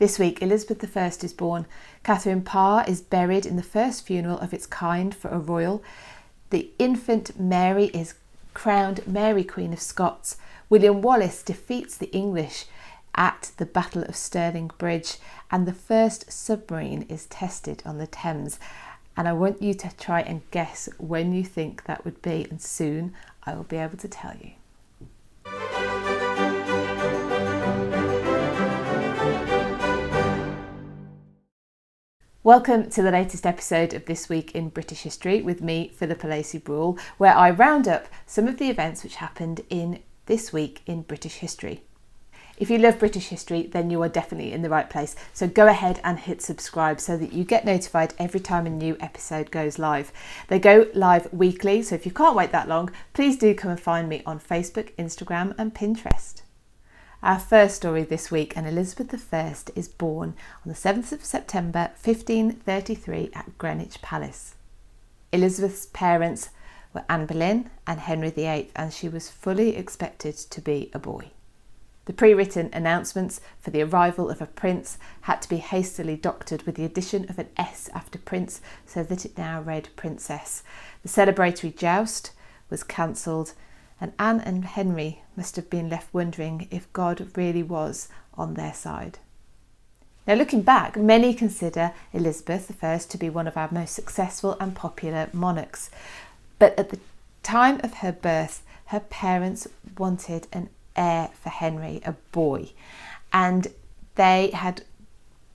This week, Elizabeth I is born. Katherine Parr is buried in the first funeral of its kind for a royal. The infant Mary is crowned Mary Queen of Scots. William Wallace defeats the English at the Battle of Stirling Bridge, and the first submarine is tested on the Thames. And I want you to try and guess when you think that would be, and soon I will be able to tell you. Welcome to the latest episode of This Week in British History with me, Philippa Lacey Brewell, where I round up some of the events which happened in this week in British history. If you love British history, then you are definitely in the right place. So go ahead and hit subscribe so that you get notified every time a new episode goes live. They go live weekly, so if you can't wait that long, please do come and find me on Facebook, Instagram and Pinterest. Our first story this week, and Elizabeth I is born on the 7th of September 1533 at Greenwich Palace. Elizabeth's parents were Anne Boleyn and Henry VIII, and she was fully expected to be a boy. The pre-written announcements for the arrival of a prince had to be hastily doctored with the addition of an S after prince so that it now read princess. The celebratory joust was cancelled, and Anne and Henry must have been left wondering if God really was on their side. Now, looking back, many consider Elizabeth I to be one of our most successful and popular monarchs. But at the time of her birth, her parents wanted an heir for Henry, a boy. And they had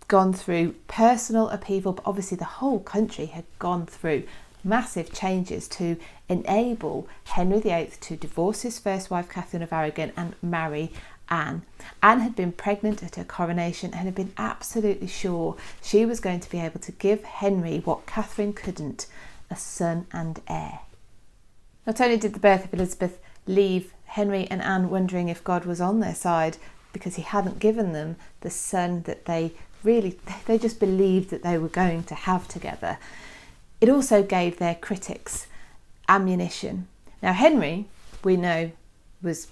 gone through personal upheaval, but obviously the whole country had gone through massive changes to enable Henry VIII to divorce his first wife, Catherine of Aragon, and marry Anne. Anne had been pregnant at her coronation and had been absolutely sure she was going to be able to give Henry what Catherine couldn't, a son and heir. Not only did the birth of Elizabeth leave Henry and Anne wondering if God was on their side because he hadn't given them the son that they just believed that they were going to have together, it also gave their critics ammunition. Now, Henry, we know, was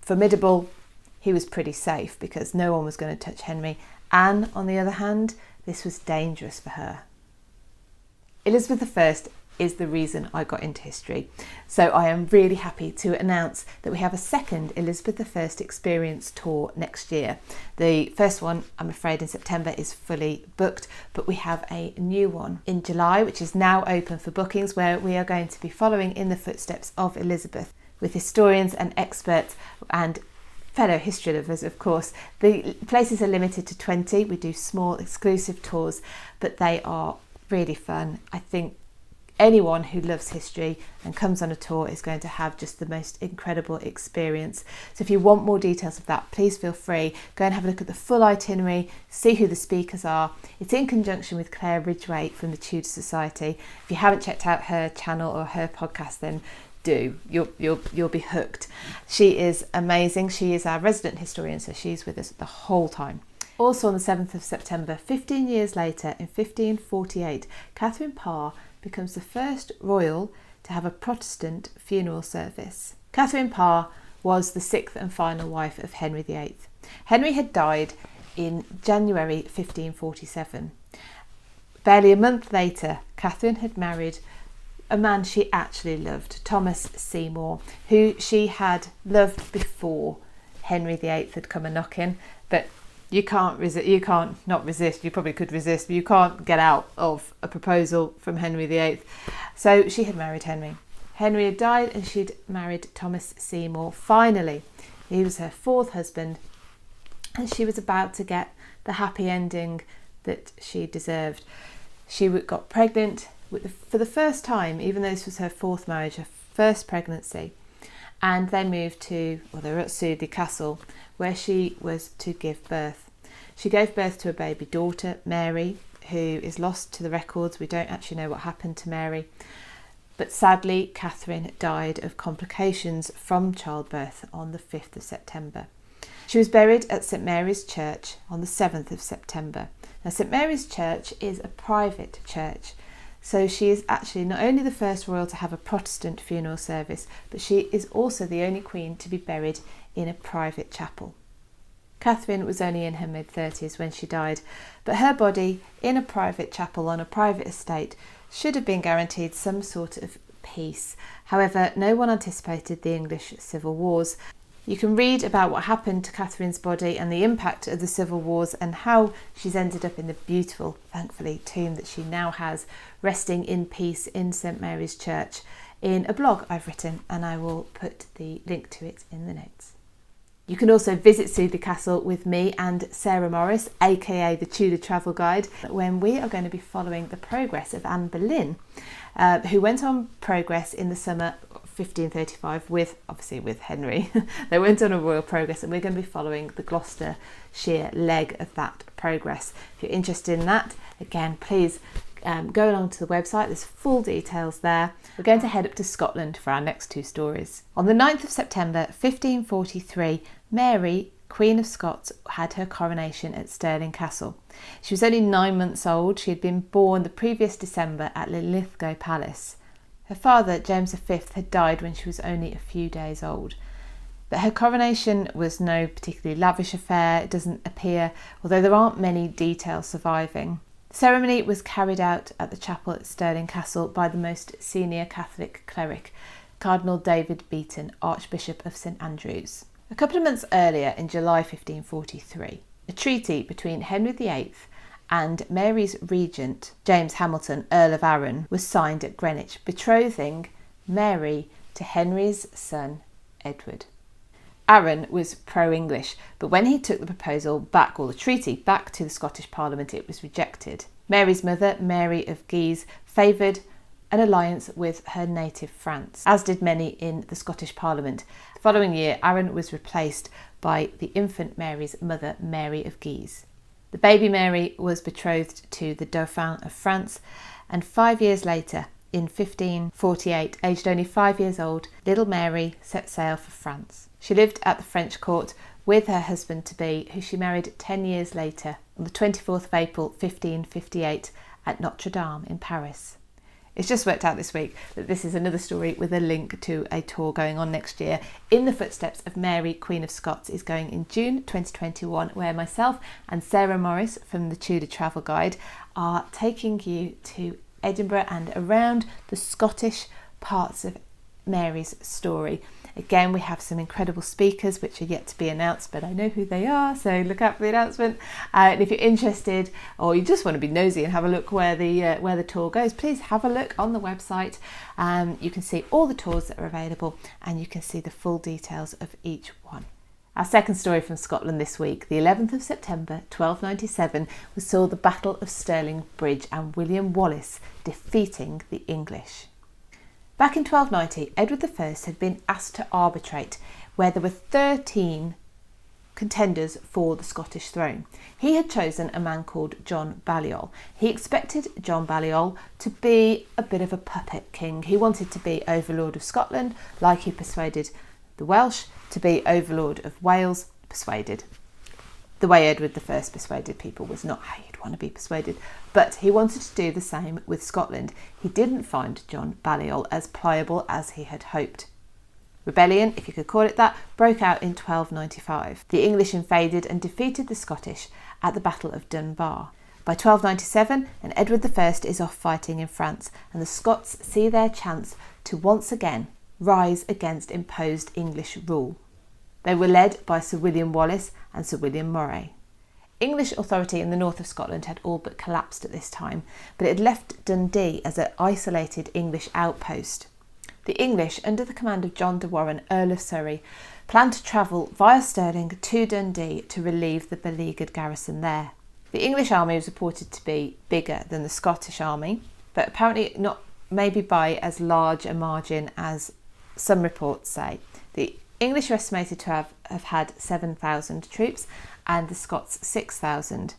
formidable. He was pretty safe because no one was going to touch Henry. Anne, on the other hand, this was dangerous for her. Elizabeth I is the reason I got into history. So I am really happy to announce that we have a second Elizabeth I Experience tour next year. The first one, I'm afraid, in September is fully booked, but we have a new one in July, which is now open for bookings, where we are going to be following in the footsteps of Elizabeth with historians and experts and fellow history lovers, of course. The places are limited to 20. We do small exclusive tours, but they are really fun. I think anyone who loves history and comes on a tour is going to have just the most incredible experience. So if you want more details of that, please feel free. Go and have a look at the full itinerary, see who the speakers are. It's in conjunction with Claire Ridgway from the Tudor Society. If you haven't checked out her channel or her podcast, then do. You'll be hooked. She is amazing. She is our resident historian, so she's with us the whole time. Also on the 7th of September, 15 years later, in 1548, Katherine Parr becomes the first royal to have a Protestant funeral service. Katherine Parr was the sixth and final wife of Henry VIII. Henry had died in January 1547. Barely a month later, Catherine had married a man she actually loved, Thomas Seymour, who she had loved before Henry VIII had come a-knocking, but you can't not resist. You probably could resist, but you can't get out of a proposal from Henry VIII. So she had married Henry. Henry had died and she'd married Thomas Seymour. Finally, he was her fourth husband, and she was about to get the happy ending that she deserved. She got pregnant for the first time, even though this was her fourth marriage, her first pregnancy. And they moved they were at Sudley Castle, where she was to give birth. She gave birth to a baby daughter, Mary, who is lost to the records. We don't actually know what happened to Mary. But sadly, Catherine died of complications from childbirth on the 5th of September. She was buried at St Mary's Church on the 7th of September. Now, St Mary's Church is a private church, so she is actually not only the first royal to have a Protestant funeral service, but she is also the only queen to be buried in a private chapel. Katherine was only in her mid-30s when she died, but her body, in a private chapel on a private estate, should have been guaranteed some sort of peace. However, no one anticipated the English civil wars. You can read about what happened to Katherine's body and the impact of the civil wars and how she's ended up in the beautiful, thankfully, tomb that she now has, resting in peace in St Mary's Church, in a blog I've written, and I will put the link to it in the notes. You can also visit Sudley Castle with me and Sarah Morris, aka the Tudor Travel Guide, when we are going to be following the progress of Anne Boleyn, who went on progress in the summer 1535 with Henry. They went on a royal progress, and we're going to be following the Gloucestershire leg of that progress. If you're interested in that, again, please go along to the website. There's full details there. We're going to head up to Scotland for our next two stories. On the 9th of September 1543, Mary, Queen of Scots, had her coronation at Stirling Castle. She was only 9 months old. She had been born the previous December at Linlithgow Palace. Her father, James V, had died when she was only a few days old. But her coronation was no particularly lavish affair, it doesn't appear, although there aren't many details surviving. The ceremony was carried out at the chapel at Stirling Castle by the most senior Catholic cleric, Cardinal David Beaton, Archbishop of St Andrews. A couple of months earlier, in July 1543, a treaty between Henry VIII and Mary's regent, James Hamilton, Earl of Arran, was signed at Greenwich, betrothing Mary to Henry's son, Edward. Arran was pro-English, but when he took the proposal back, or the treaty, back to the Scottish Parliament, it was rejected. Mary's mother, Mary of Guise, favoured an alliance with her native France, as did many in the Scottish Parliament. The following year, Arran was replaced by the infant Mary's mother, Mary of Guise. The baby Mary was betrothed to the Dauphin of France, and 5 years later, in 1548, aged only 5 years old, little Mary set sail for France. She lived at the French court with her husband-to-be, who she married 10 years later, on the 24th of April 1558, at Notre Dame in Paris. It's just worked out this week that this is another story with a link to a tour going on next year. In the Footsteps of Mary, Queen of Scots is going in June 2021, where myself and Sarah Morris from the Tudor Travel Guide are taking you to Edinburgh and around the Scottish parts of Mary's story. Again, we have some incredible speakers which are yet to be announced, but I know who they are, so look out for the announcement. And if you're interested, or you just want to be nosy and have a look where the tour goes, please have a look on the website. You can see all the tours that are available, and you can see the full details of each one. Our second story from Scotland this week, the 11th of September 1297, saw the Battle of Stirling Bridge and William Wallace defeating the English. Back in 1290, Edward I had been asked to arbitrate where there were 13 contenders for the Scottish throne. He had chosen a man called John Balliol. He expected John Balliol to be a bit of a puppet king. He wanted to be overlord of Scotland, like he persuaded the Welsh to be overlord of Wales, persuaded. The way Edward I persuaded people was not how you'd want to be persuaded, but he wanted to do the same with Scotland. He didn't find John Balliol as pliable as he had hoped. Rebellion, if you could call it that, broke out in 1295. The English invaded and defeated the Scottish at the Battle of Dunbar. By 1297, and Edward I is off fighting in France, and the Scots see their chance to once again rise against imposed English rule. They were led by Sir William Wallace and Sir William Moray. English authority in the north of Scotland had all but collapsed at this time, but it had left Dundee as an isolated English outpost. The English, under the command of John de Warenne, Earl of Surrey, planned to travel via Stirling to Dundee to relieve the beleaguered garrison there. The English army was reported to be bigger than the Scottish army, but apparently not maybe by as large a margin as some reports say. The English are estimated to have had 7,000 troops and the Scots 6,000,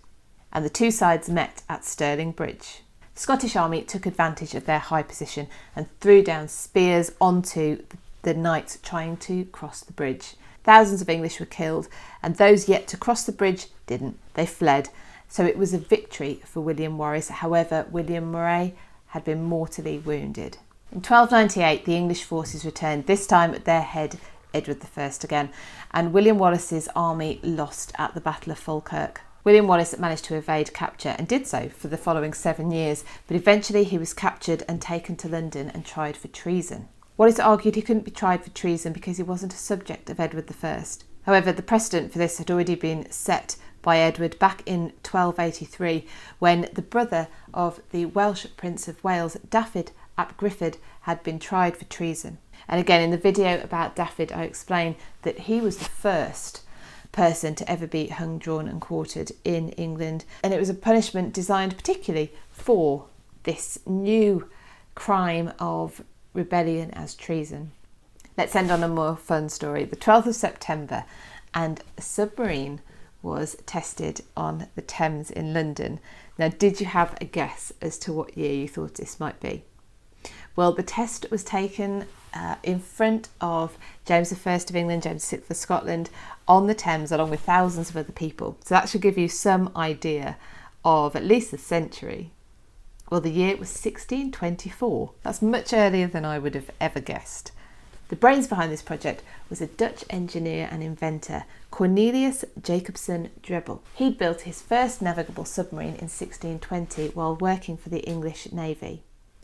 and the two sides met at Stirling Bridge. The Scottish army took advantage of their high position and threw down spears onto the knights trying to cross the bridge. Thousands of English were killed, and those yet to cross the bridge didn't. They fled, so it was a victory for William Wallace. However, William Moray had been mortally wounded. In 1298, the English forces returned, this time at their head Edward I again, and William Wallace's army lost at the Battle of Falkirk. William Wallace managed to evade capture and did so for the following 7 years, but eventually he was captured and taken to London and tried for treason. Wallace argued he couldn't be tried for treason because he wasn't a subject of Edward I. However, the precedent for this had already been set by Edward back in 1283, when the brother of the Welsh Prince of Wales, Dafydd ap Griffith, had been tried for treason. And again, in the video about Dafydd, I explain that he was the first person to ever be hung, drawn and quartered in England, and it was a punishment designed particularly for this new crime of rebellion as treason. Let's end on a more fun story. The 12th of September, and a submarine was tested on the Thames in London. Now, did you have a guess as to what year you thought this might be? Well, the test was taken in front of James I of England, James VI of Scotland, on the Thames, along with thousands of other people. So that should give you some idea of at least the century. Well, the year was 1624. That's much earlier than I would have ever guessed. The brains behind this project was a Dutch engineer and inventor, Cornelius Jacobson Drebbel. He'd built his first navigable submarine in 1620 while working for the English Navy.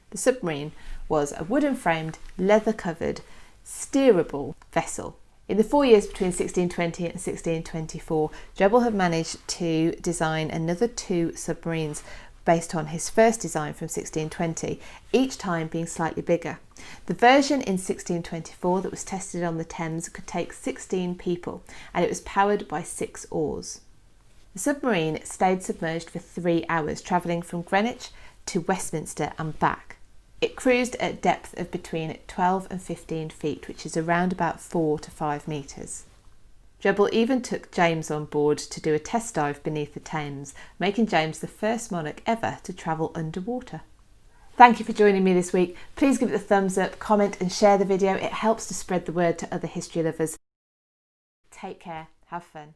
The submarine was a wooden-framed, leather-covered, steerable vessel. In the 4 years between 1620 and 1624, Drebbel had managed to design another 2 submarines based on his first design from 1620, each time being slightly bigger. The version in 1624 that was tested on the Thames could take 16 people, and it was powered by 6 oars. The submarine stayed submerged for 3 hours, travelling from Greenwich to Westminster and back. It cruised at a depth of between 12 and 15 feet, which is around about 4 to 5 metres. Drebbel even took James on board to do a test dive beneath the Thames, making James the first monarch ever to travel underwater. Thank you for joining me this week. Please give it a thumbs up, comment and share the video. It helps to spread the word to other history lovers. Take care, have fun.